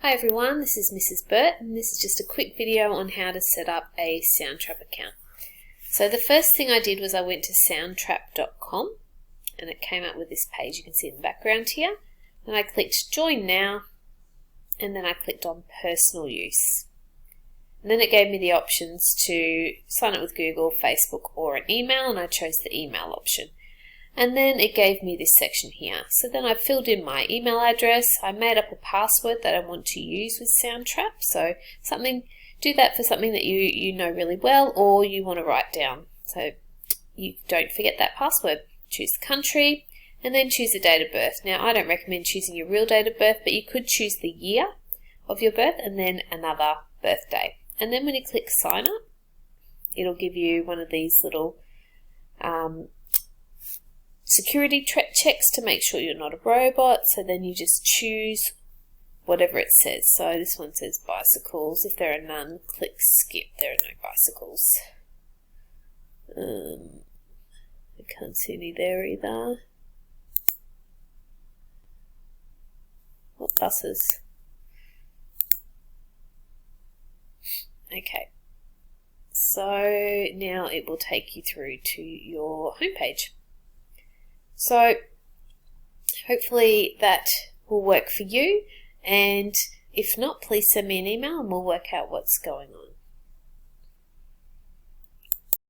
Hi everyone, this is Mrs. Burt and this is just a quick video on how to set up a Soundtrap account. So the first thing I did was I went to soundtrap.com and it came up with this page you can see in the background here. And I clicked join now and then I clicked on personal use. And then it gave me the options to sign up with Google, Facebook or an email, and I chose the email option. And then it gave me this section here. So then I filled in my email address. I made up a password that I want to use with Soundtrap. So do that for something that you know really well or you want to write down. So you don't forget that password. Choose the country and then choose the date of birth. Now I don't recommend choosing your real date of birth, but you could choose the year of your birth and then another birthday. And then when you click sign up, it'll give you one of these little security checks to make sure you're not a robot. So then you just choose whatever it says. So this one says bicycles. If there are none, click skip. There are no bicycles. I can't see any there either. What buses? Okay. So now it will take you through to your homepage. So hopefully that will work for you, and if not, please send me an email and we'll work out what's going on.